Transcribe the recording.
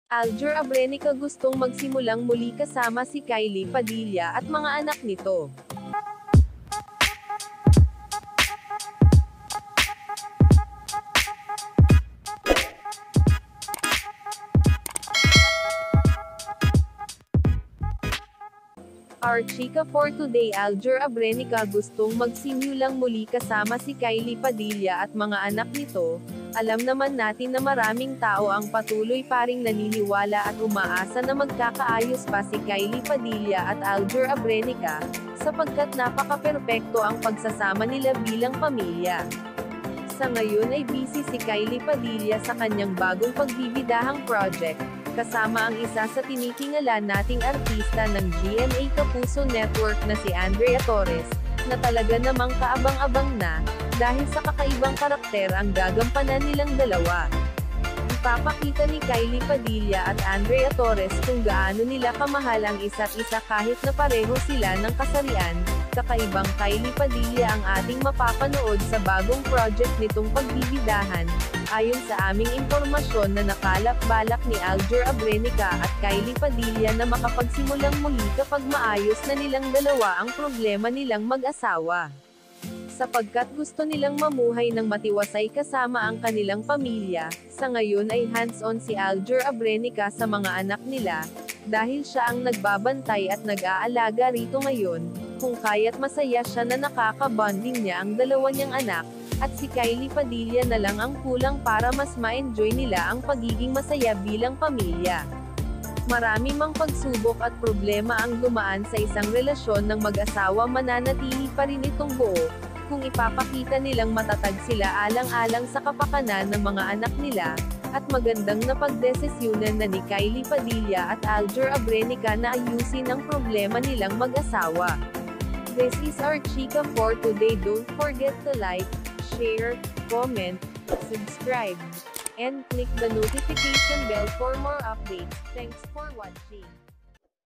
Alger Abrenica gustong magsimulang muli kasama si Kylie Padilla at mga anak nito. Our chika for today, Alger Abrenica gustong magsimulang muli kasama si Kylie Padilla at mga anak nito. Alam naman natin na maraming tao ang patuloy pa ring naniniwala at umaasa na magkakaayos pa si Kylie Padilla at Alger Abrenica, sapagkat napaka-perpekto ang pagsasama nila bilang pamilya. Sa ngayon ay busy si Kylie Padilla sa kanyang bagong pagbibidahang project, kasama ang isa sa tinitingalan nating artista ng GMA Kapuso Network na si Andrea Torres, na talaga namang kaabang-abang na, dahil sa kakaibang karakter ang gagampanan nilang dalawa. Ipapakita ni Kylie Padilla at Andrea Torres kung gaano nila kamahal ang isa't isa kahit na pareho sila ng kasarian. Kakaibang Kylie Padilla ang ating mapapanood sa bagong project nitong pagbibidahan, ayon sa aming impormasyon na nakalap-balak ni Alger Abrenica at Kylie Padilla na makapagsimulang muli kapag maayos na nilang dalawa ang problema nilang mag-asawa. Sapagkat gusto nilang mamuhay ng matiwasay kasama ang kanilang pamilya, sa ngayon ay hands-on si Alger Abrenica sa mga anak nila, dahil siya ang nagbabantay at nag-aalaga rito ngayon, kung kaya't masaya siya na nakaka-bonding niya ang dalawa niyang anak, at si Kylie Padilla na lang ang kulang para mas ma-enjoy nila ang pagiging masaya bilang pamilya. Marami mang pagsubok at problema ang dumaan sa isang relasyon ng mag-asawa, mananatili pa rin itong buo, kung ipapakita nilang matatag sila alang-alang sa kapakanan ng mga anak nila, at magandang napagdesisyunan na ni Kylie Padilla at Alger Abrenica na ayusin ang problema nilang mag-asawa. This is our chika for today. Don't forget to like, share, comment, subscribe, and click the notification bell for more updates. Thanks for watching.